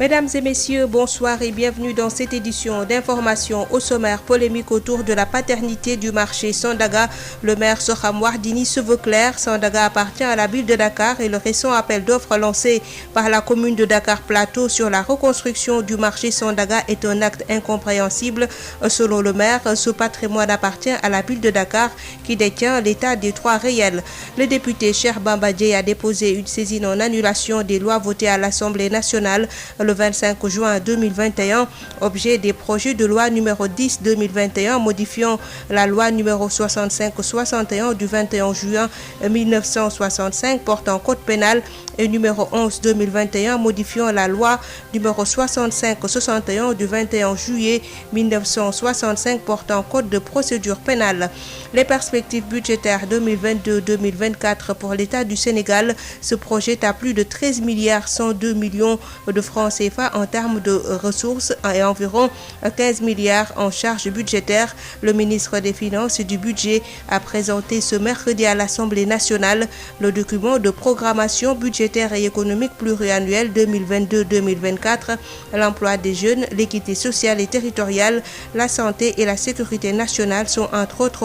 Mesdames et messieurs, bonsoir et bienvenue dans cette édition d'information au sommaire polémique autour de la paternité du marché Sandaga. Le maire Soham Wardini se veut clair. Sandaga appartient à la ville de Dakar et le récent appel d'offres lancé par la commune de Dakar Plateau sur la reconstruction du marché Sandaga est un acte incompréhensible. Selon le maire, ce patrimoine appartient à la ville de Dakar qui détient l'état des droits réels. Le député Cheikh Bamba Dièye a déposé une saisine en annulation des lois votées à l'Assemblée nationale le 25 juin 2021, objet des projets de loi numéro 10-2021 modifiant la loi numéro 65-61 du 21 juin 1965 portant code pénal et numéro 11-2021 modifiant la loi numéro 65-61 du 21 juillet 1965 portant code de procédure pénale. Les perspectives budgétaires 2022-2024 pour l'État du Sénégal se projettent à plus de 13 milliards 102 millions de francs CFA en termes de ressources et environ 15 milliards en charges budgétaires. Le ministre des Finances et du Budget a présenté ce mercredi à l'Assemblée nationale le document de programmation budgétaire et économique pluriannuel 2022-2024. L'emploi des jeunes, l'équité sociale et territoriale, la santé et la sécurité nationale sont entre autres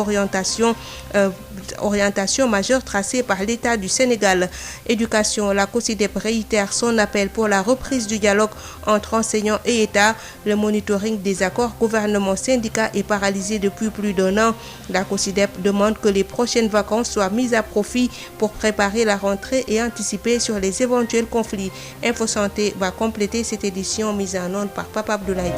orientations majeures tracées par l'État du Sénégal. Éducation, la COSYDEP réitère son appel pour la reprise du dialogue entre enseignants et État. Le monitoring des accords gouvernement-syndicat est paralysé depuis plus d'un an. La COSYDEP demande que les prochaines vacances soient mises à profit pour préparer la rentrée et anticiper sur les éventuels conflits. Info Santé va compléter cette édition mise en onde par Papa Abdoulaye.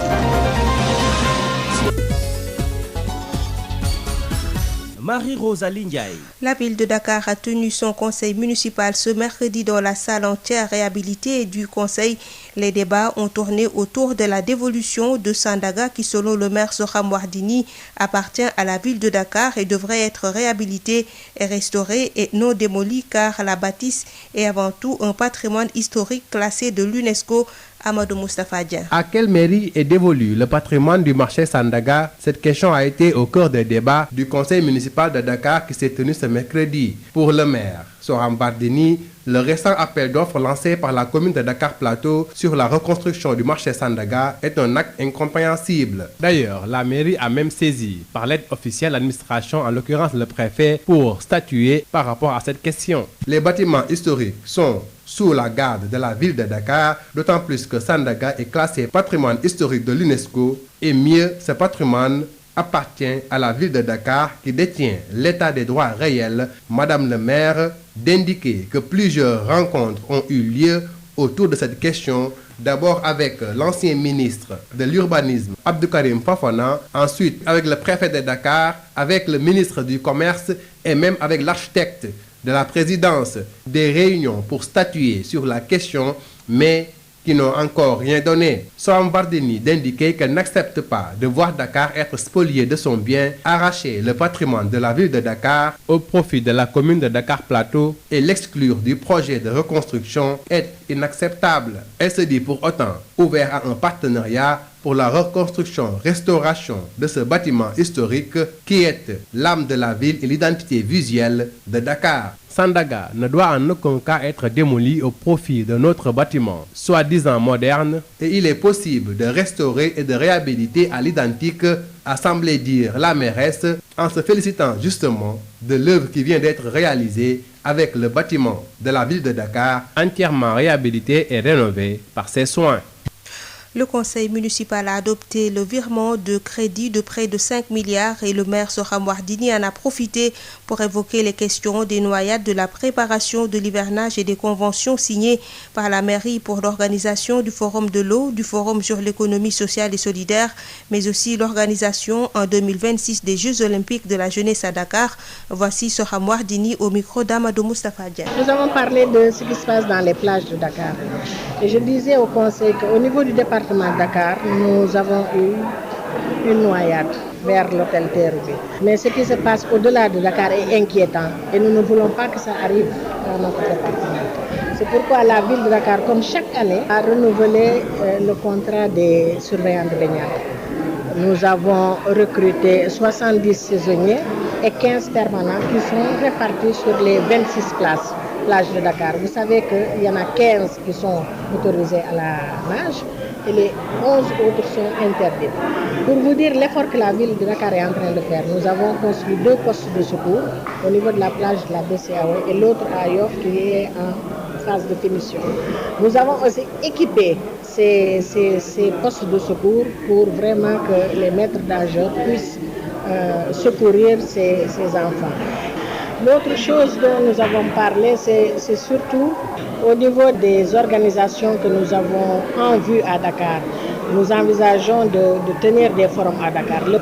Marie-Rosalie Ndiaye. La ville de Dakar a tenu son conseil municipal ce mercredi dans la salle entière réhabilitée du conseil. Les débats ont tourné autour de la dévolution de Sandaga qui, selon le maire Soham Wardini, appartient à la ville de Dakar et devrait être réhabilitée et restaurée et non démolie car la bâtisse est avant tout un patrimoine historique classé de l'UNESCO. Amadou Moustapha Dia. À quelle mairie est dévolu le patrimoine du marché Sandaga? Cette question a été au cœur des débats du conseil municipal de Dakar qui s'est tenu ce mercredi. Pour le maire Soham Wardini, le récent appel d'offres lancé par la commune de Dakar Plateau sur la reconstruction du marché Sandaga est un acte incompréhensible. D'ailleurs, la mairie a même saisi par l'aide officielle l'administration, en l'occurrence le préfet, pour statuer par rapport à cette question. Les bâtiments historiques sont sous la garde de la ville de Dakar, d'autant plus que Sandaga est classé patrimoine historique de l'UNESCO et mieux, ce patrimoine appartient à la ville de Dakar qui détient l'état des droits réels. Madame le maire d'indiquer que plusieurs rencontres ont eu lieu autour de cette question, d'abord avec l'ancien ministre de l'urbanisme Abdou Karim Fofana, ensuite avec le préfet de Dakar, avec le ministre du commerce et même avec l'architecte de la présidence, des réunions pour statuer sur la question, mais qui n'ont encore rien donné. Soham Wardini d'indiquer qu'elle n'accepte pas de voir Dakar être spolié de son bien, arracher le patrimoine de la ville de Dakar au profit de la commune de Dakar Plateau et l'exclure du projet de reconstruction est inacceptable. Elle se dit pour autant ouverte à un partenariat pour la reconstruction-restauration de ce bâtiment historique qui est l'âme de la ville et l'identité visuelle de Dakar. Sandaga ne doit en aucun cas être démoli au profit d'un autre bâtiment, soi-disant moderne, et il est possible de restaurer et de réhabiliter à l'identique, a semblé dire la mairesse, en se félicitant justement de l'œuvre qui vient d'être réalisée avec le bâtiment de la ville de Dakar, entièrement réhabilité et rénové par ses soins. Le conseil municipal a adopté le virement de crédit de près de 5 milliards et le maire Soham Wardini en a profité pour évoquer les questions des noyades, de la préparation de l'hivernage et des conventions signées par la mairie pour l'organisation du forum de l'eau, du forum sur l'économie sociale et solidaire, mais aussi l'organisation en 2026 des Jeux olympiques de la jeunesse à Dakar. Voici Soham Wardini au micro d'Amadou Moustapha Dia. Nous avons parlé de ce qui se passe dans les plages de Dakar. Et je disais au conseil qu'au niveau du département de Dakar, nous avons eu une noyade vers l'hôtel Terre-Vie. Mais ce qui se passe au-delà de Dakar est inquiétant et nous ne voulons pas que ça arrive dans notre département. C'est pourquoi la ville de Dakar, comme chaque année, a renouvelé le contrat des surveillants de baignade. Nous avons recruté 70 saisonniers et 15 permanents qui sont répartis sur les 26 places plages de Dakar, vous savez qu'il y en a 15 qui sont autorisées à la nage et les 11 autres sont interdites. Pour vous dire l'effort que la ville de Dakar est en train de faire, nous avons construit 2 postes de secours au niveau de la plage de la BCAO et l'autre à Yoff qui est en phase de finition. Nous avons aussi équipé ces postes de secours pour vraiment que les maîtres nageurs puissent secourir ces enfants. L'autre chose dont nous avons parlé, c'est surtout au niveau des organisations que nous avons en vue à Dakar. Nous envisageons de tenir des forums à Dakar. Le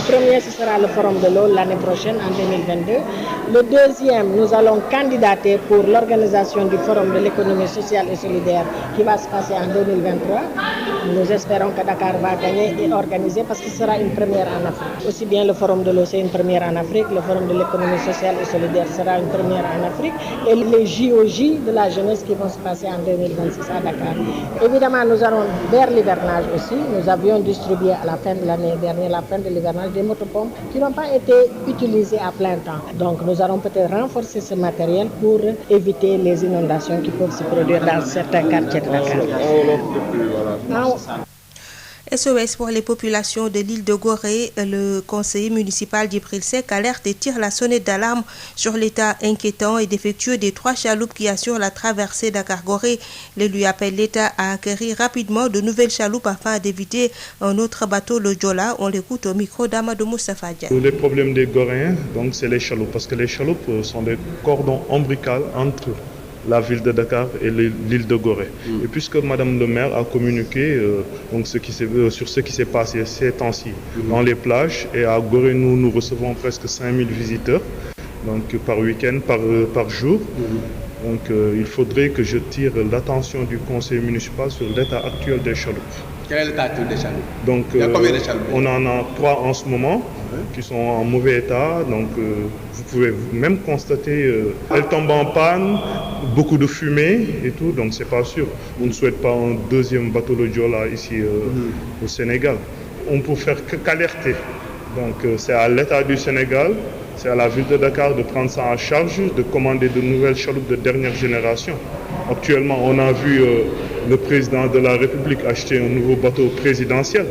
premier, ce sera le forum de l'eau l'année prochaine, en 2022. Le deuxième, nous allons candidater pour l'organisation du forum de l'économie sociale et solidaire qui va se passer en 2023. Nous espérons que Dakar va gagner et organiser parce que ce sera une première en Afrique. Aussi bien le forum de l'eau, c'est une première en Afrique, le forum de l'économie sociale et solidaire sera une première en Afrique et les JOJ de la jeunesse qui vont se passer en 2026 à Dakar. Évidemment, nous allons vers l'hivernage aussi. Nous avions distribué à la fin de l'année dernière, la fin de l'hivernage, des motopompes qui n'ont pas été utilisées à plein temps. Donc nous allons peut-être renforcer ce matériel pour éviter les inondations qui peuvent se produire dans certains quartiers de Dakar. SOS pour les populations de l'île de Gorée, le conseiller municipal d'Ibril Seck alerte et tire la sonnette d'alarme sur l'état inquiétant et défectueux des 3 chaloupes qui assurent la traversée Dakar-Gorée. L'élu appelle l'État à acquérir rapidement de nouvelles chaloupes afin d'éviter un autre bateau, le Joola. On l'écoute au micro d'Amadou Moustapha Diagne. Les problèmes des Goréens, donc c'est les chaloupes, parce que les chaloupes sont des cordons ombilicaux entre la ville de Dakar et l'île de Gorée. Et puisque Madame le maire a communiqué donc sur ce qui s'est passé ces temps-ci dans les plages, et à Gorée nous recevons presque 5000 visiteurs donc, par week-end, par jour. Donc il faudrait que je tire l'attention du conseil municipal sur l'état actuel des chaloupes. Quel est l'état actuel des chaloupes? Donc, il y a combien de chaloupes? On en a 3 en ce moment qui sont en mauvais état. Donc vous pouvez même constater elles tombent en panne, beaucoup de fumée et tout. Donc c'est pas sûr. On ne souhaite pas un deuxième bateau de Joola ici au Sénégal. On peut faire qu'alerter. Donc c'est à l'État du Sénégal, c'est à la ville de Dakar de prendre ça en charge, de commander de nouvelles chaloupes de dernière génération. Actuellement, on a vu le président de la République acheter un nouveau bateau présidentiel.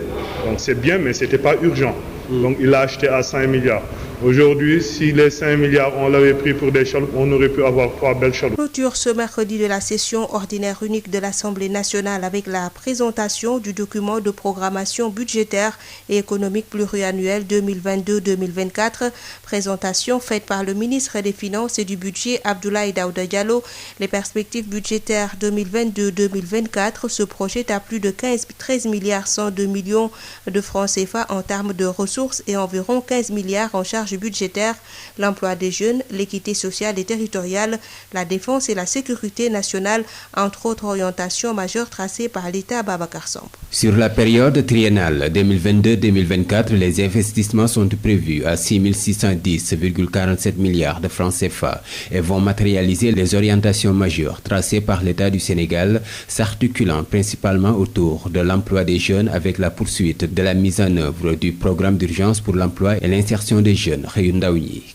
Donc c'est bien, mais ce n'était pas urgent. Donc il l'a acheté à 5 milliards. Aujourd'hui, si les 5 milliards, on l'avait pris pour des chaloupes, on aurait pu avoir 3 belles chaloupes. Clôture ce mercredi de la session ordinaire unique de l'Assemblée nationale avec la présentation du document de programmation budgétaire et économique pluriannuel 2022-2024. Présentation faite par le ministre des Finances et du Budget, Abdoulaye Daouda Diallo. Les perspectives budgétaires 2022-2024 se projettent à plus de 13 milliards 102 millions de francs CFA en termes de ressources et environ 15 milliards en charges budgétaires, l'emploi des jeunes, l'équité sociale et territoriale, la défense et la sécurité nationale, entre autres orientations majeures tracées par l'État. Babacar Samb. Sur la période triennale 2022-2024, les investissements sont prévus à 6 610,47 milliards de francs CFA et vont matérialiser les orientations majeures tracées par l'État du Sénégal, s'articulant principalement autour de l'emploi des jeunes avec la poursuite de la mise en œuvre du programme d'urgence pour l'emploi et l'insertion des jeunes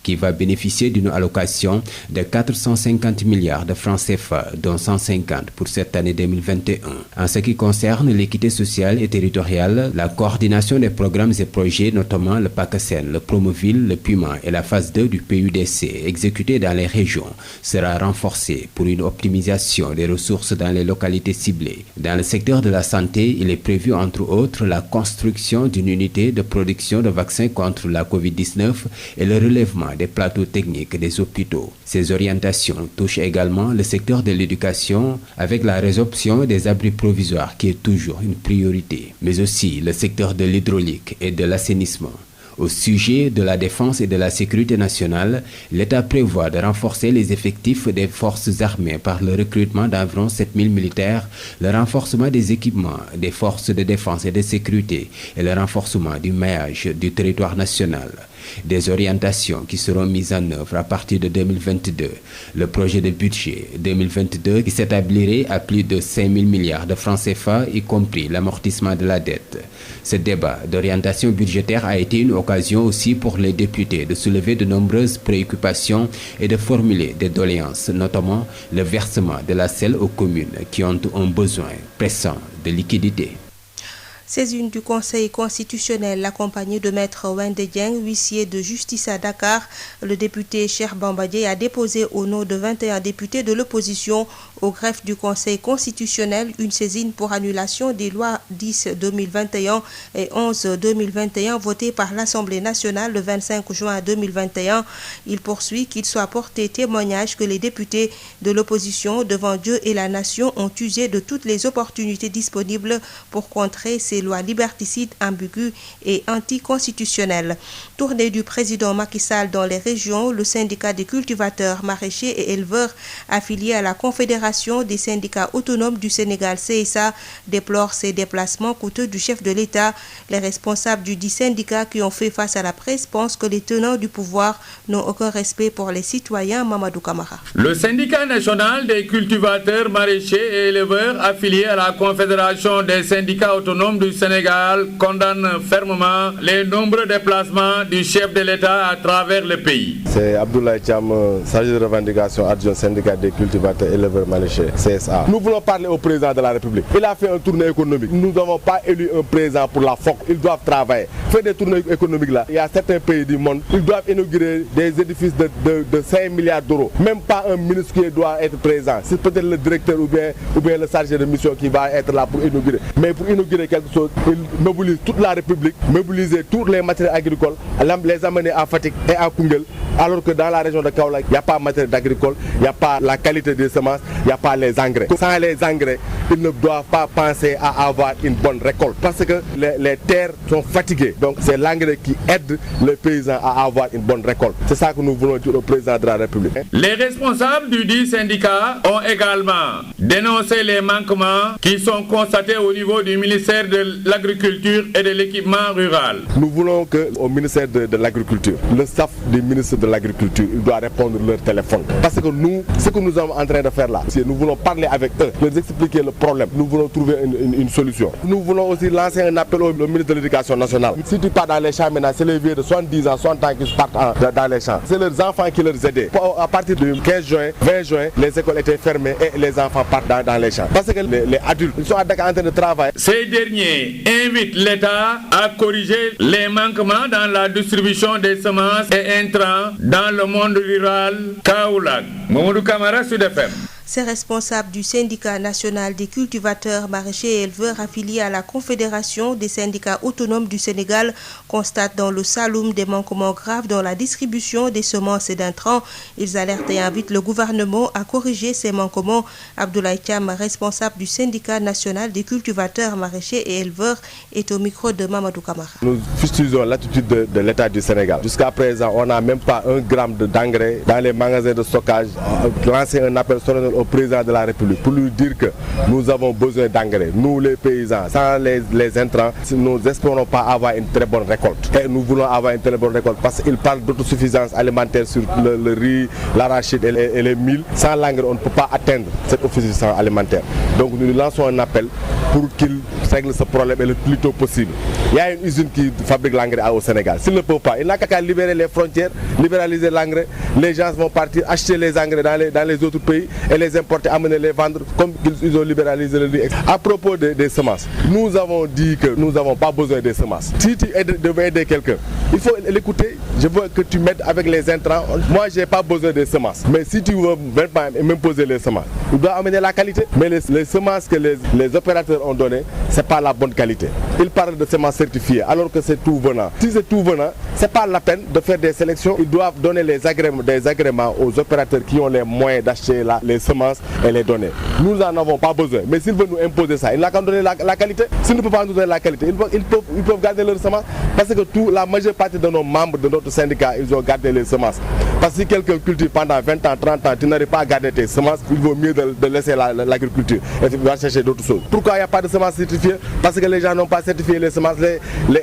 qui va bénéficier d'une allocation de 450 milliards de francs CFA, dont 150 pour cette année 2021. En ce qui concerne l'équité sociale et territoriale, la coordination des programmes et projets, notamment le PACASEN, le Promoville, le PUMA et la phase 2 du PUDC, exécutés dans les régions, sera renforcée pour une optimisation des ressources dans les localités ciblées. Dans le secteur de la santé, il est prévu entre autres la construction d'une unité de production de vaccins contre la COVID-19 et le relèvement des plateaux techniques des hôpitaux. Ces orientations touchent également le secteur de l'éducation avec la résorption des abris provisoires qui est toujours une priorité, mais aussi le secteur de l'hydraulique et de l'assainissement. Au sujet de la défense et de la sécurité nationale, l'État prévoit de renforcer les effectifs des forces armées par le recrutement d'environ 7000 militaires, le renforcement des équipements des forces de défense et de sécurité et le renforcement du maillage du territoire national. Des orientations qui seront mises en œuvre à partir de 2022. Le projet de budget 2022 qui s'établirait à plus de 5 000 milliards de francs CFA, y compris l'amortissement de la dette. Ce débat d'orientation budgétaire a été une occasion aussi pour les députés de soulever de nombreuses préoccupations et de formuler des doléances, notamment le versement de la SEL aux communes qui ont un besoin pressant de liquidité. Saisine du Conseil constitutionnel accompagné de Maître Wende Dieng, huissier de justice à Dakar, le député Cheikh Bamba Dièye a déposé au nom de 21 députés de l'opposition au greffe du Conseil constitutionnel une saisine pour annulation des lois 10/2021 et 11/2021 votées par l'Assemblée nationale le 25 juin 2021. Il poursuit qu'il soit porté témoignage que les députés de l'opposition devant Dieu et la nation ont usé de toutes les opportunités disponibles pour contrer ces lois liberticides, ambiguës et anticonstitutionnelles. Tournée du président Macky Sall dans les régions, le syndicat des cultivateurs, maraîchers et éleveurs affiliés à la Confédération des syndicats autonomes du Sénégal, CSA, déplore ces déplacements coûteux du chef de l'État. Les responsables du dit syndicat qui ont fait face à la presse pensent que les tenants du pouvoir n'ont aucun respect pour les citoyens. Mamadou Camara. Le syndicat national des cultivateurs, maraîchers et éleveurs affiliés à la Confédération des syndicats autonomes du Sénégal condamne fermement les nombreux déplacements du chef de l'État à travers le pays. C'est Abdoulaye Thiam, chargé de revendication adjoint syndicat des cultivateurs, éleveurs, maraîchers, CSA. Nous voulons parler au président de la République. Il a fait un tournée économique. Nous n'avons pas élu un président pour la FOC. Ils doivent travailler. Faire des tournées économiques là. Il y a certains pays du monde, ils doivent inaugurer des édifices de 5 milliards d'euros. Même pas un ministre qui doit être présent. C'est peut-être le directeur ou bien le chargé de mission qui va être là pour inaugurer. Mais pour inaugurer quelque chose, il mobilise toute la République, mobiliser tous les matériels agricoles, les amener à Fatick et à Koungheul, alors que dans la région de Kaolack, il n'y a pas de matériel agricole, il n'y a pas la qualité des semences, il n'y a pas les engrais. Sans les engrais, ils ne doivent pas penser à avoir une bonne récolte parce que les terres sont fatiguées. Donc c'est l'engrais qui aide les paysans à avoir une bonne récolte. C'est ça que nous voulons dire au président de la République. Les responsables du dit syndicat ont également dénoncé les manquements qui sont constatés au niveau du ministère de l'Agriculture et de l'Équipement rural. Nous voulons qu'au ministère de l'Agriculture, le staff du ministre de l'Agriculture, il doit répondre leur téléphone. Parce que nous, ce que nous sommes en train de faire là, nous voulons parler avec eux, leur expliquer le problème. Nous voulons trouver une solution. Nous voulons aussi lancer un appel au ministre de l'Éducation nationale. Si tu pars dans les champs maintenant, c'est les vieux de 70 ans, 60 ans qui partent dans les champs. C'est leurs enfants qui les aident. À partir du 15 juin, 20 juin, les écoles étaient fermées et les enfants partent dans les champs. Parce que les adultes, ils sont en train de travailler. Ces derniers invitent l'État à corriger les manquements dans la distribution des semences et intrants dans le monde rural. Kaolack, Mamadou Camara, Sud FM. Ces responsables du syndicat national des cultivateurs, maraîchers et éleveurs affiliés à la Confédération des syndicats autonomes du Sénégal constatent dans le Saloum des manquements graves dans la distribution des semences et d'intrants. Ils alertent et invitent le gouvernement à corriger ces manquements. Abdoulaye Thiam, responsable du syndicat national des cultivateurs, maraîchers et éleveurs, est au micro de Mamadou Camara. Nous fustigons l'attitude de l'État du Sénégal. Jusqu'à présent, on n'a même pas un gramme d'engrais dans les magasins de stockage. Lancer un appel solennel au président de la République pour lui dire que nous avons besoin d'engrais. Nous les paysans, sans les intrants, nous n'espérons pas avoir une très bonne récolte. Et nous voulons avoir une très bonne récolte parce qu'il parle d'autosuffisance alimentaire sur le riz, l'arachide et les milles. Sans l'engrais, on ne peut pas atteindre cette autosuffisance alimentaire. Donc nous lançons un appel pour qu'il règle ce problème le plus tôt possible. Il y a une usine qui fabrique l'engrais au Sénégal. S'il ne peut pas, il n'a qu'à libérer les frontières, libéraliser l'engrais. Les gens vont partir acheter les engrais dans les autres pays et les importer, amener les vendre comme ils ont libéralisé le riz. À propos des semences, nous avons dit que nous n'avons pas besoin des semences. Si tu devais aider quelqu'un, il faut l'écouter. Je veux que tu m'aides avec les intrants. Moi, je n'ai pas besoin des semences. Mais si tu veux m'imposer les semences, tu dois amener la qualité. Mais les semences que les opérateurs ont données, ce n'est pas la bonne qualité. Ils parlent de semences certifiées alors que c'est tout venant. Si c'est tout venant, ce n'est pas la peine de faire des sélections. Ils doivent donner des agréments aux opérateurs qui ont les moyens d'acheter les semences et les donner. Nous n'en avons pas besoin. Mais s'ils veulent nous imposer ça, ils n'ont qu'à donner la qualité. S'ils ne peuvent pas nous donner la qualité, ils peuvent garder leurs semences. Parce que la majeure partie de nos membres de notre syndicat, ils ont gardé les semences. Parce que si quelqu'un cultive pendant 20 ans, 30 ans, tu n'arrives pas à garder tes semences, il vaut mieux de laisser l'agriculture et tu vas chercher d'autres choses. Pourquoi il n'y a pas de semences certifiées? Parce que les gens n'ont pas certifié les semences,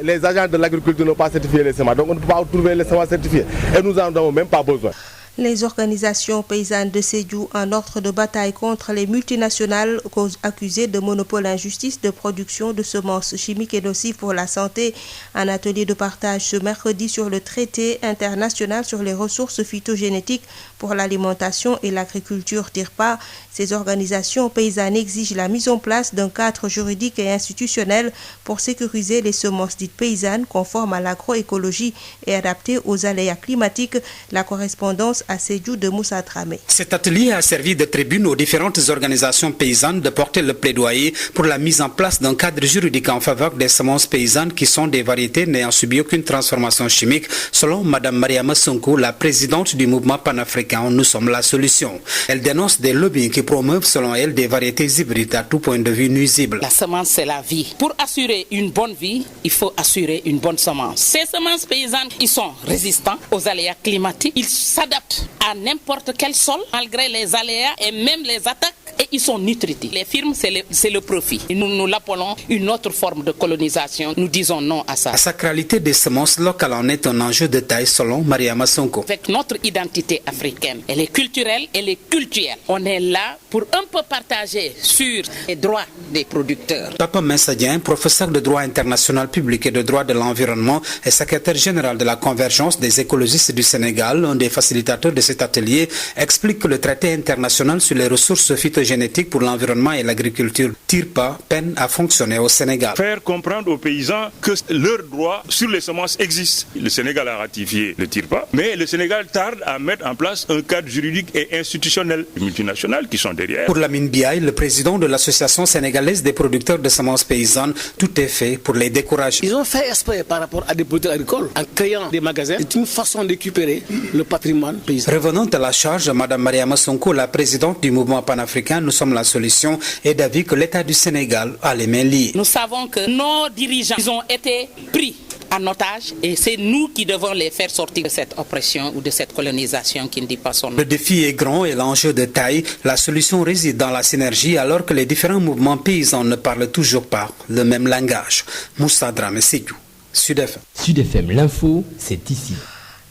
les agents de l'agriculture n'ont pas certifié les semences. Donc on ne peut pas trouver les semences certifiées. Et nous n'en avons même pas besoin. Les organisations paysannes de Sédhiou en ordre de bataille contre les multinationales accusées de monopole injustice de production de semences chimiques et nocives pour la santé. Un atelier de partage ce mercredi sur le traité international sur les ressources phytogénétiques pour l'alimentation et l'agriculture TIRPA. Ces organisations paysannes exigent la mise en place d'un cadre juridique et institutionnel pour sécuriser les semences dites paysannes conformes à l'agroécologie et adaptées aux aléas climatiques. La correspondance à Sédhiou de Moussa Dramé. Cet atelier a servi de tribune aux différentes organisations paysannes de porter le plaidoyer pour la mise en place d'un cadre juridique en faveur des semences paysannes qui sont des variétés n'ayant subi aucune transformation chimique. Selon Mme Mariama Sonko, la présidente du mouvement panafricain, nous sommes la solution. Elle dénonce des lobbies qui promeuvent, selon elle, des variétés hybrides à tout point de vue nuisibles. La semence, c'est la vie. Pour assurer une bonne vie, il faut assurer une bonne semence. Ces semences paysannes, ils sont résistants aux aléas climatiques. Ils s'adaptent à n'importe quel sol, malgré les aléas et même les attaques, et ils sont nutritifs. Les firmes, c'est le profit. Et nous l'appelons une autre forme de colonisation. Nous disons non à ça. La sacralité des semences locales en est un enjeu de taille selon Mariama Sonko. Avec notre identité africaine, elle est culturelle, elle est culturelle. On est là pour un peu partager sur les droits des producteurs. Papa Mensadien, professeur de droit international public et de droit de l'environnement et secrétaire général de la Convergence des écologistes du Sénégal, un des facilitateurs de cet atelier, explique que le traité international sur les ressources phytogénétiques pour l'environnement et l'agriculture TIRPA peine à fonctionner au Sénégal. Faire comprendre aux paysans que leurs droits sur les semences existent. Le Sénégal a ratifié le TIRPA, mais le Sénégal tarde à mettre en place un cadre juridique et institutionnel. Les multinationales qui sont derrière. Pour Lamine Biaye, le président de l'association sénégalaise des producteurs de semences paysannes, tout est fait pour les décourager. Ils ont fait exprès par rapport à des producteurs agricoles en créant des magasins. C'est une façon de récupérer le patrimoine paysan. Revenant à la charge, Mme Mariama Sonko, la présidente du mouvement panafricain Nous sommes la solution, est d'avis que l'État du Sénégal a les mains liées. Nous savons que nos dirigeants ont été pris en otage et c'est nous qui devons les faire sortir de cette oppression ou de cette colonisation qui ne dit pas son nom. Le défi est grand et l'enjeu de taille. La solution réside dans la synergie alors que les différents mouvements paysans ne parlent toujours pas le même langage. Moussa Dramé, Sédhiou, Sud FM. Sud FM, l'info, c'est ici.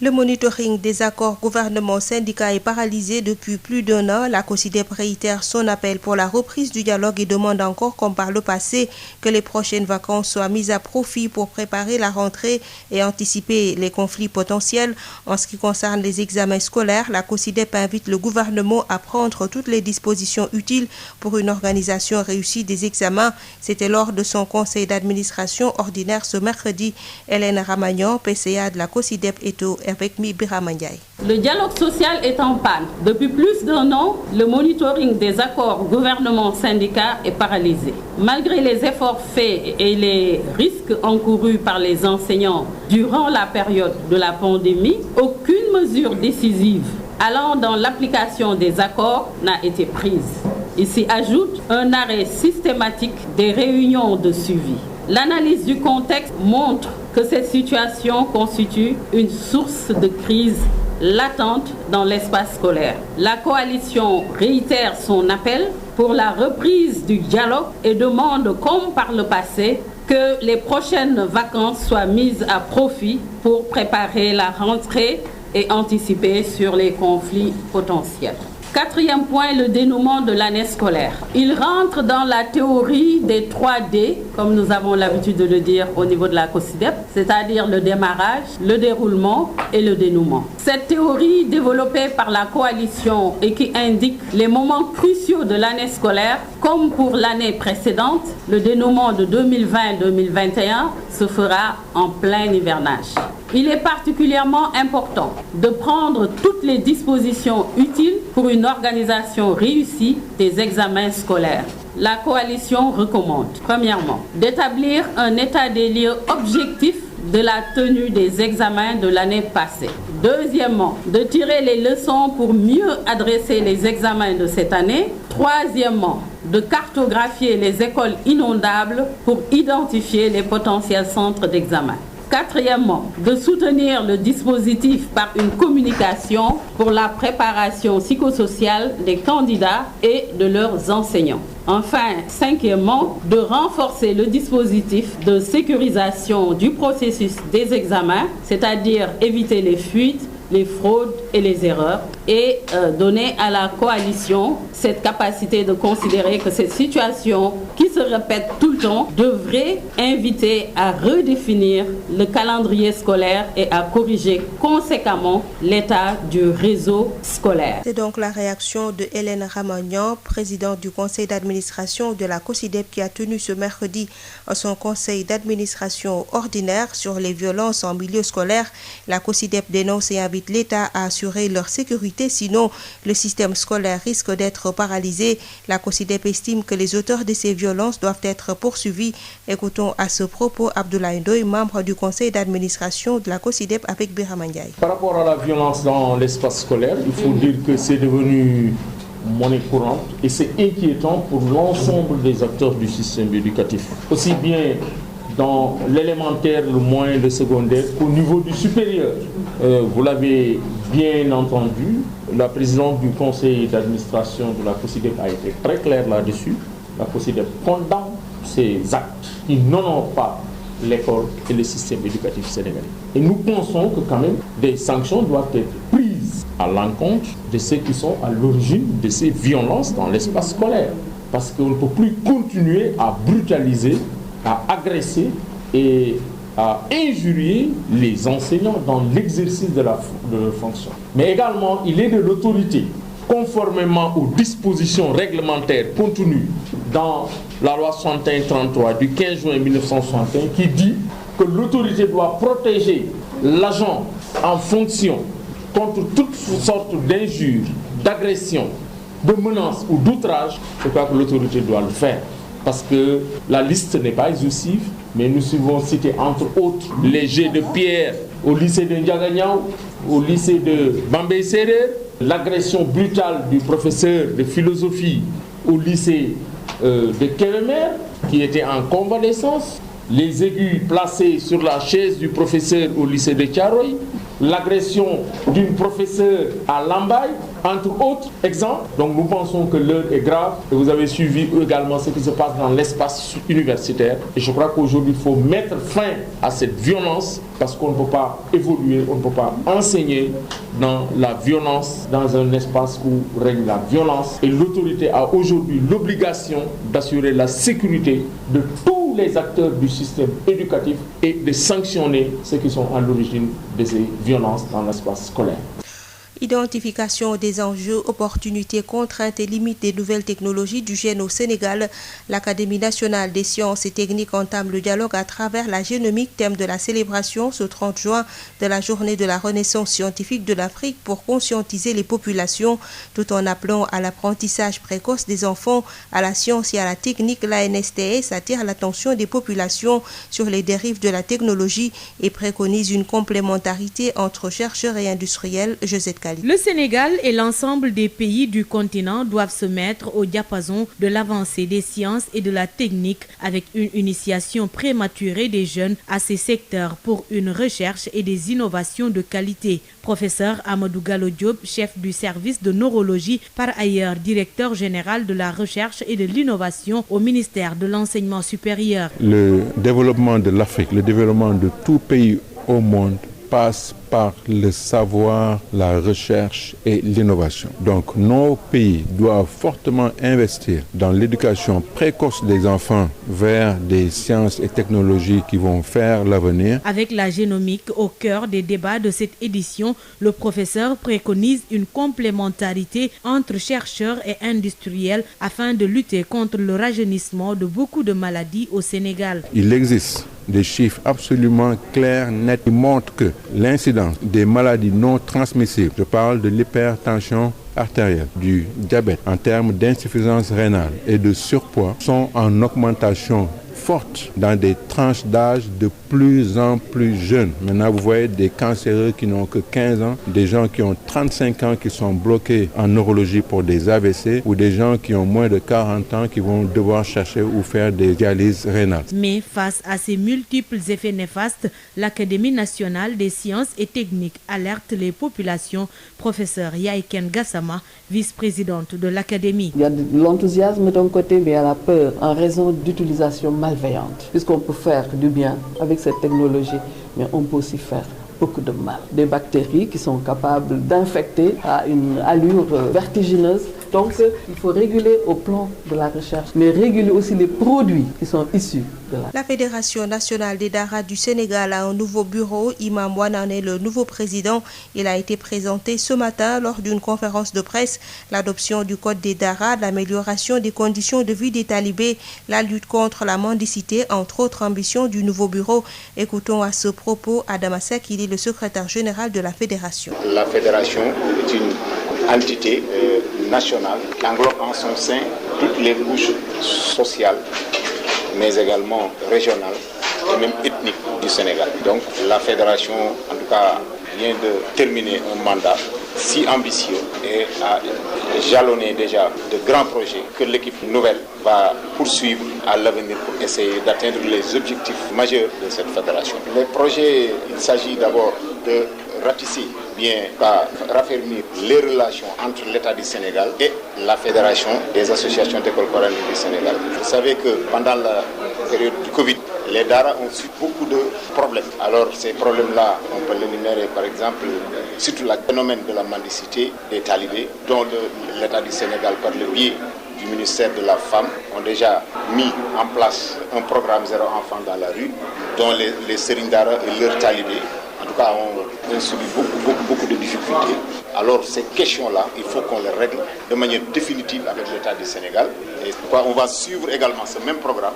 Le monitoring des accords gouvernement-syndicats est paralysé depuis plus d'un an. La COSYDEP réitère son appel pour la reprise du dialogue et demande encore, comme par le passé, que les prochaines vacances soient mises à profit pour préparer la rentrée et anticiper les conflits potentiels. En ce qui concerne les examens scolaires, la COSYDEP invite le gouvernement à prendre toutes les dispositions utiles pour une organisation réussie des examens. C'était lors de son conseil d'administration ordinaire ce mercredi. Hélène Ramagnan, PCA de la COSYDEP, est avec Mibira Mandiaye. Le dialogue social est en panne. Depuis plus d'un an, le monitoring des accords gouvernement-syndicats est paralysé. Malgré les efforts faits et les risques encourus par les enseignants durant la période de la pandémie, aucune mesure décisive allant dans l'application des accords n'a été prise. Il s'y ajoute un arrêt systématique des réunions de suivi. L'analyse du contexte montre que cette situation constitue une source de crise latente dans l'espace scolaire. La coalition réitère son appel pour la reprise du dialogue et demande, comme par le passé, que les prochaines vacances soient mises à profit pour préparer la rentrée et anticiper sur les conflits potentiels. Quatrième point, le dénouement de l'année scolaire. Il rentre dans la théorie des 3D, comme nous avons l'habitude de le dire au niveau de la COSYDEP, c'est-à-dire le démarrage, le déroulement et le dénouement. Cette théorie développée par la coalition et qui indique les moments cruciaux de l'année scolaire, comme pour l'année précédente, le dénouement de 2020-2021 se fera en plein hivernage. Il est particulièrement important de prendre toutes les dispositions utiles pour une organisation réussie des examens scolaires. La coalition recommande, premièrement, d'établir un état des lieux objectif de la tenue des examens de l'année passée. Deuxièmement, de tirer les leçons pour mieux adresser les examens de cette année. Troisièmement, de cartographier les écoles inondables pour identifier les potentiels centres d'examen. Quatrièmement, de soutenir le dispositif par une communication pour la préparation psychosociale des candidats et de leurs enseignants. Enfin, cinquièmement, de renforcer le dispositif de sécurisation du processus des examens, c'est-à-dire éviter les fuites, les fraudes et les erreurs, et donner à la coalition cette capacité de considérer que cette situation qui se répète tout le temps devrait inviter à redéfinir le calendrier scolaire et à corriger conséquemment l'état du réseau scolaire. C'est donc la réaction de Hélène Ramagnan, présidente du conseil d'administration de la COSYDEP, qui a tenu ce mercredi son conseil d'administration ordinaire sur les violences en milieu scolaire. La COSYDEP dénonce et invite l'État à assurer leur sécurité, sinon le système scolaire risque d'être paralysé. La COSYDEP estime que les auteurs de ces violences doivent être poursuivis. Écoutons à ce propos Abdoulaye Ndoye, membre du conseil d'administration de la COSYDEP, avec Birama Ndiaye. Par rapport à la violence dans l'espace scolaire, il faut dire que c'est devenu monnaie courante et c'est inquiétant pour l'ensemble des acteurs du système éducatif, aussi bien dans l'élémentaire, le moyen, le secondaire, qu'au niveau du supérieur. Vous l'avez bien entendu, la présidente du conseil d'administration de la COSYDEP a été très claire là-dessus. La COSYDEP condamne ces actes qui n'honorent pas l'école et le système éducatif sénégalais. Et nous pensons que quand même des sanctions doivent être prises à l'encontre de ceux qui sont à l'origine de ces violences dans l'espace scolaire. Parce qu'on ne peut plus continuer à brutaliser, à agresser et à injurier les enseignants dans l'exercice de leur fonction. Mais également, il est de l'autorité, conformément aux dispositions réglementaires contenues dans la loi 61-33 du 15 juin 1961, qui dit que l'autorité doit protéger l'agent en fonction contre toutes sortes d'injures, d'agressions, de menaces ou d'outrages. Je crois que l'autorité doit le faire. Parce que la liste n'est pas exhaustive, mais nous pouvons citer entre autres les jets de pierre au lycée de Ndiaganiao, au lycée de Bambey Serer, l'agression brutale du professeur de philosophie au lycée de Kébémer, qui était en convalescence, les aigus placés sur la chaise du professeur au lycée de Thiaroye, l'agression d'une professeure à Lambaye, entre autres exemples. Donc nous pensons que l'heure est grave et vous avez suivi également ce qui se passe dans l'espace universitaire. Et je crois qu'aujourd'hui il faut mettre fin à cette violence parce qu'on ne peut pas évoluer, on ne peut pas enseigner dans la violence, dans un espace où règne la violence. Et l'autorité a aujourd'hui l'obligation d'assurer la sécurité de tous les acteurs du système éducatif et de sanctionner ceux qui sont à l'origine de ces violences dans l'espace scolaire. Identification des enjeux, opportunités, contraintes et limites des nouvelles technologies du gène au Sénégal. L'Académie nationale des sciences et techniques entame le dialogue à travers la génomique, thème de la célébration ce 30 juin de la journée de la renaissance scientifique de l'Afrique pour conscientiser les populations tout en appelant à l'apprentissage précoce des enfants, à la science et à la technique. L'ANSTS attire l'attention des populations sur les dérives de la technologie et préconise une complémentarité entre chercheurs et industriels. Josette Kali. Le Sénégal et l'ensemble des pays du continent doivent se mettre au diapason de l'avancée des sciences et de la technique avec une initiation prématurée des jeunes à ces secteurs pour une recherche et des innovations de qualité. Professeur Amadou Gallo Diop, chef du service de neurologie, par ailleurs directeur général de la recherche et de l'innovation au ministère de l'enseignement supérieur. Le développement de l'Afrique, le développement de tout pays au monde passe par le savoir, la recherche et l'innovation. Donc nos pays doivent fortement investir dans l'éducation précoce des enfants vers des sciences et technologies qui vont faire l'avenir. Avec la génomique au cœur des débats de cette édition, le professeur préconise une complémentarité entre chercheurs et industriels afin de lutter contre le rajeunissement de beaucoup de maladies au Sénégal. Il existe des chiffres absolument clairs, nets, qui montrent que l'incidence des maladies non transmissibles, je parle de l'hypertension artérielle, du diabète en termes d'insuffisance rénale et de surpoids, sont en augmentation forte dans des tranches d'âge de plus en plus jeunes. Maintenant, vous voyez des cancéreux qui n'ont que 15 ans, des gens qui ont 35 ans qui sont bloqués en neurologie pour des AVC ou des gens qui ont moins de 40 ans qui vont devoir chercher ou faire des dialyses rénales. Mais face à ces multiples effets néfastes, l'Académie nationale des sciences et techniques alerte les populations. Professeur Yaiken Gassama, vice-présidente de l'Académie. Il y a de l'enthousiasme d'un côté, mais il y a la peur en raison d'utilisation malveillante. Puisqu'on peut faire du bien avec cette technologie, mais on peut aussi faire beaucoup de mal. Des bactéries qui sont capables d'infecter à une allure vertigineuse. Donc, il faut réguler au plan de la recherche, mais réguler aussi les produits qui sont issus de la Fédération nationale des Daara du Sénégal a un nouveau bureau. Imam Wanan est le nouveau président. Il a été présenté ce matin lors d'une conférence de presse. L'adoption du code des Daara, l'amélioration des conditions de vie des talibés, la lutte contre la mendicité, entre autres ambitions du nouveau bureau. Écoutons à ce propos Adama Seck, il est le secrétaire général de la Fédération. La Fédération est une entité nationale qui englobe en son sein toutes les couches sociales, mais également régionales et même ethniques du Sénégal. Donc la fédération, en tout cas, vient de terminer un mandat si ambitieux et a jalonné déjà de grands projets que l'équipe nouvelle va poursuivre à l'avenir pour essayer d'atteindre les objectifs majeurs de cette fédération. Les projets, il s'agit d'abord de ratisser, bien pas raffermir les relations entre l'État du Sénégal et la Fédération des associations d'écoles coraniques du Sénégal. Vous savez que pendant la période du Covid, les Daara ont su beaucoup de problèmes. Alors ces problèmes-là, on peut l'énumérer par exemple, surtout le phénomène de la mendicité des talibés, dont l'État du Sénégal, par le biais du ministère de la Femme, ont déjà mis en place un programme Zéro Enfant dans la rue, dont les Serigne Daara et leurs talibés, en tout cas, ont subi beaucoup de difficultés. Alors ces questions-là, il faut qu'on les règle de manière définitive avec l'État du Sénégal. Et on va suivre également ce même programme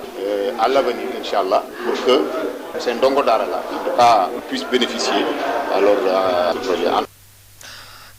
à l'avenir, Inch'Allah, pour que ces Ndongo Daara-là, en tout cas, puissent bénéficier alors du projet.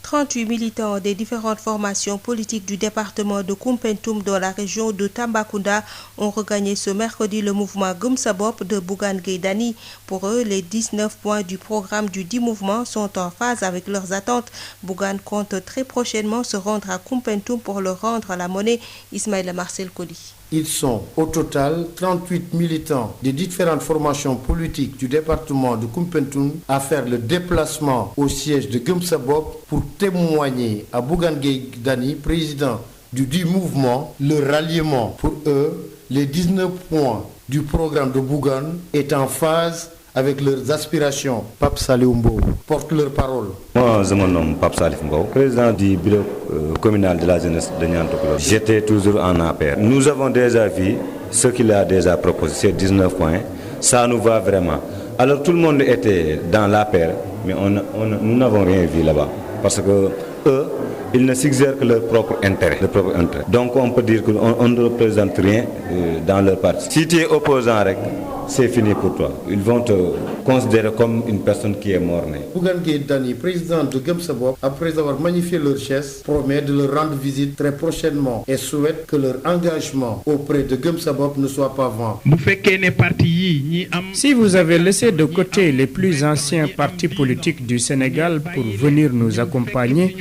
38 militants des différentes formations politiques du département de Koumpentoum dans la région de Tambacounda ont regagné ce mercredi le mouvement Gëm Sa Bopp de Bougane Gueye Dany. Pour eux, les 19 points du programme du 10 mouvements sont en phase avec leurs attentes. Bougane compte très prochainement se rendre à Koumpentoum pour leur rendre la monnaie. Ismaïla Marcel Koli. Ils sont au total 38 militants des différentes formations politiques du département de Koumpentoum à faire le déplacement au siège de Gëm Sa Bopp pour témoigner à Bougane Gueye Dany, président du 10 mouvement, le ralliement. Pour eux, les 19 points du programme de Bougane est en phase avec leurs aspirations. Pape Salif Mbow porte leur parole. Moi, je me nomme Pape Salif Mbow, président du bureau communal de la jeunesse de Niantokolo. J'étais toujours en APR. Nous avons déjà vu ce qu'il a déjà proposé, ces 19 points. Ça nous va vraiment. Alors tout le monde était dans l'APR, mais nous n'avons rien vu là-bas. Parce que eux, ils ne suggèrent que leur propre intérêt. Donc on peut dire qu'on ne représente rien dans leur parti. Si tu es opposant, c'est fini pour toi. Ils vont te considérer comme une personne qui est morte-née. Bougane Gueye Dany, président de Gëm Sa Bopp, après avoir magnifié leur geste, promet de leur rendre visite très prochainement et souhaite que leur engagement auprès de Gëm Sa Bopp ne soit pas vain. Si vous avez laissé de côté les plus anciens partis politiques du Sénégal pour venir nous accompagner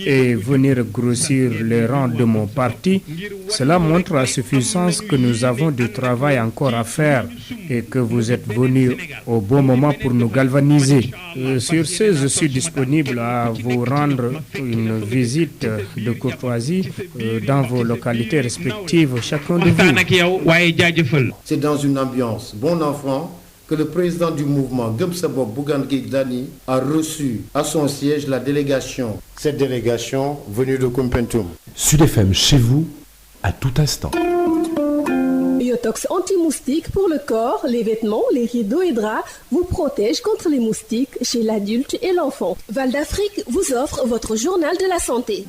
et venir grossir les rangs de mon parti, cela montre à suffisance que nous avons du travail encore à faire et que vous êtes venus au bon moment pour nous galvaniser. Sur ce, je suis disponible à vous rendre une visite de courtoisie dans vos localités respectives, chacun de vous. C'est dans une ambiance bon enfant que le président du mouvement Gëm Sa Bopp, Bougane Gueye Dany, a reçu à son siège la délégation. Cette délégation venue de Koumpentoum. Sud FM chez vous, à tout instant. Yotox anti-moustique pour le corps, les vêtements, les rideaux et draps vous protège contre les moustiques chez l'adulte et l'enfant. Val d'Afrique vous offre votre journal de la santé.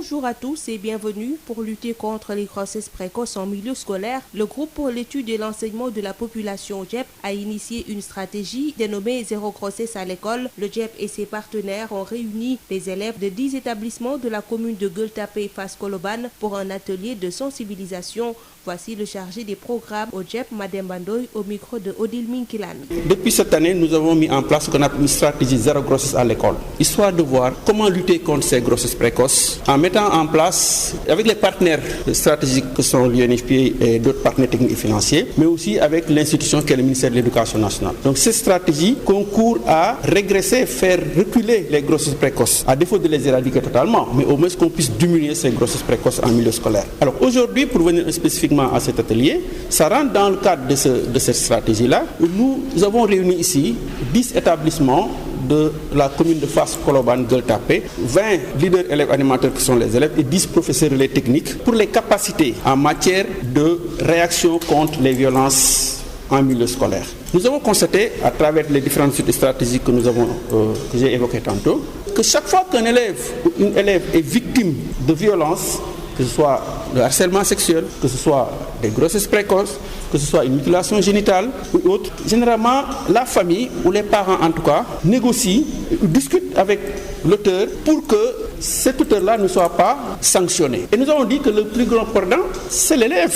Bonjour à tous et bienvenue. Pour lutter contre les grossesses précoces en milieu scolaire, le groupe pour l'étude et l'enseignement de la population JEP a initié une stratégie dénommée Zéro grossesse à l'école. Le JEP et ses partenaires ont réuni les élèves de 10 établissements de la commune de Gueule-Tapée Fass Colobane pour un atelier de sensibilisation. Voici le chargé des programmes au JEP, Madame Bandoy, au micro de Odile Minkilan. Depuis cette année, nous avons mis en place ce qu'on appelle une stratégie Zéro grossesse à l'école, histoire de voir comment lutter contre ces grossesses précoces en mettant en place, avec les partenaires stratégiques que sont l'UNFPA et d'autres partenaires techniques et financiers, mais aussi avec l'institution qui est le ministère de l'Éducation nationale. Donc cette stratégie concourt à régresser, faire reculer les grossesses précoces, à défaut de les éradiquer totalement, mais au moins qu'on puisse diminuer ces grossesses précoces en milieu scolaire. Alors aujourd'hui, pour venir spécifiquement à cet atelier, ça rentre dans le cadre de cette stratégie-là. Nous avons réuni ici 10 établissements de la commune de Fass Colobane Gueule-Tapée, 20 leaders élèves animateurs qui sont les élèves et 10 professeurs relais techniques pour les capacités en matière de réaction contre les violences en milieu scolaire. Nous avons constaté à travers les différentes stratégies que que j'ai évoquées tantôt, que chaque fois qu'un élève ou une élève est victime de violences, que ce soit le harcèlement sexuel, que ce soit des grossesses précoces, que ce soit une mutilation génitale ou autre, généralement la famille ou les parents en tout cas négocient, discutent avec l'auteur pour que cet auteur-là ne soit pas sanctionné. Et nous avons dit que le plus grand perdant, c'est l'élève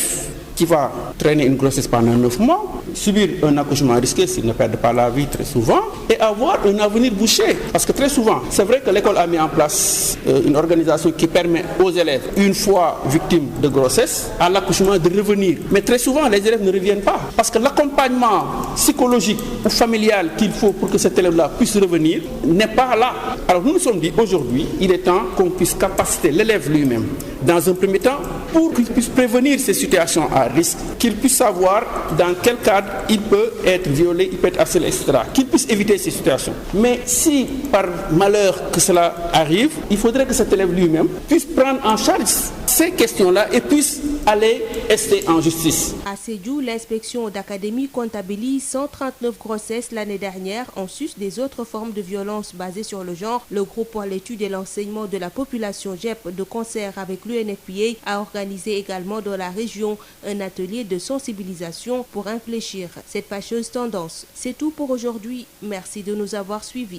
qui va traîner une grossesse pendant 9 mois, subir un accouchement risqué s'il ne perd pas la vie très souvent, et avoir un avenir bouché. Parce que très souvent, c'est vrai que l'école a mis en place une organisation qui permet aux élèves, une fois victimes de grossesse, à l'accouchement de revenir. Mais très souvent, les élèves ne reviennent pas. Parce que l'accompagnement psychologique ou familial qu'il faut pour que cet élève-là puisse revenir n'est pas là. Alors nous nous sommes dit, aujourd'hui, il est temps qu'on puisse capaciter l'élève lui-même, dans un premier temps, pour qu'il puisse prévenir ces situations à risque, qu'il puisse savoir dans quel cadre il peut être violé, il peut être harcelé, etc. Qu'il puisse éviter ces situations. Mais si par malheur que cela arrive, il faudrait que cet élève lui-même puisse prendre en charge ces questions-là et puisse aller rester en justice. À Sédhiou, l'inspection d'académie comptabilise 139 grossesses l'année dernière en sus des autres formes de violence basées sur le genre. Le groupe pour l'étude et l'enseignement de la population JEP, de concert avec l'UNFPA, a organisé également dans la région un atelier de sensibilisation pour infléchir cette fâcheuse tendance. C'est tout pour aujourd'hui. Merci de nous avoir suivis.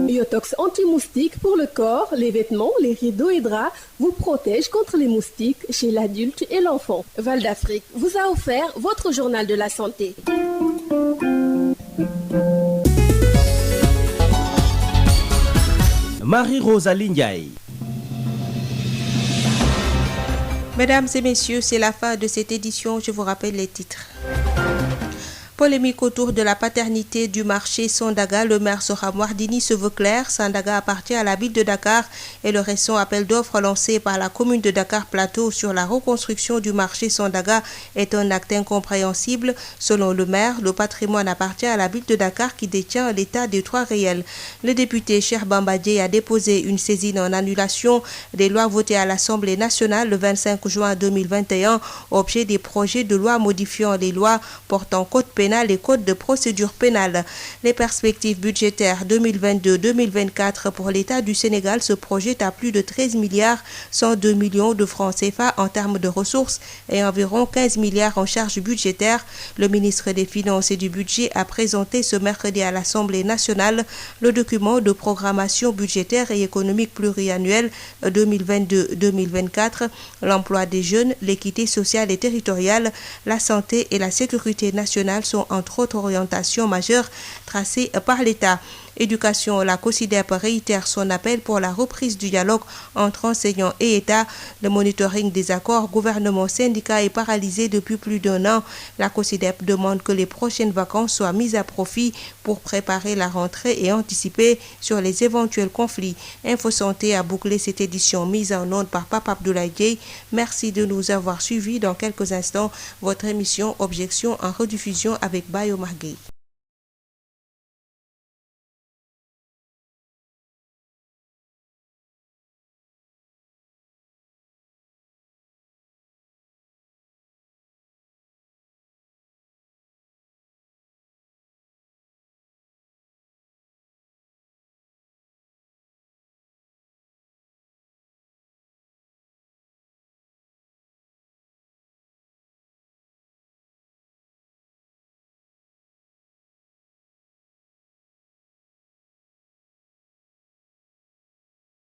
Yotox anti-moustique pour le corps, les vêtements, les rideaux et draps vous protège contre les moustiques chez l'adulte et l'enfant. Val d'Afrique vous a offert votre journal de la santé. Marie-Rosalie Ndiaye. Mesdames et messieurs, c'est la fin de cette édition. Je vous rappelle les titres. Polémique autour de la paternité du marché Sandaga. Le maire Soham Wardini se veut clair. Sandaga appartient à la ville de Dakar et le récent appel d'offres lancé par la commune de Dakar Plateau sur la reconstruction du marché Sandaga est un acte incompréhensible. Selon le maire, le patrimoine appartient à la ville de Dakar qui détient l'état des droits réels. Le député Cheikh Bamba Dièye a déposé une saisine en annulation des lois votées à l'Assemblée nationale le 25 juin 2021, objet des projets de loi modifiant les lois portant code pénal et code de procédure pénale. Les perspectives budgétaires 2022-2024 pour l'État du Sénégal se projettent à plus de 13 milliards 102 millions de francs CFA en termes de ressources et environ 15 milliards en charges budgétaires. Le ministre des Finances et du Budget a présenté ce mercredi à l'Assemblée nationale le document de programmation budgétaire et économique pluriannuelle 2022-2024. L'emploi des jeunes, l'équité sociale et territoriale, la santé et la sécurité nationale sont entre autres orientations majeures tracées par l'État. Éducation, la COSYDEP réitère son appel pour la reprise du dialogue entre enseignants et État. Le monitoring des accords gouvernement-syndicat est paralysé depuis plus d'1 an. La COSYDEP demande que les prochaines vacances soient mises à profit pour préparer la rentrée et anticiper sur les éventuels conflits. Info Santé a bouclé cette édition mise en onde par Papa Abdoulaye Dièye. Merci de nous avoir suivis. Dans quelques instants, votre émission Objection en rediffusion avec Bayo Marguerite.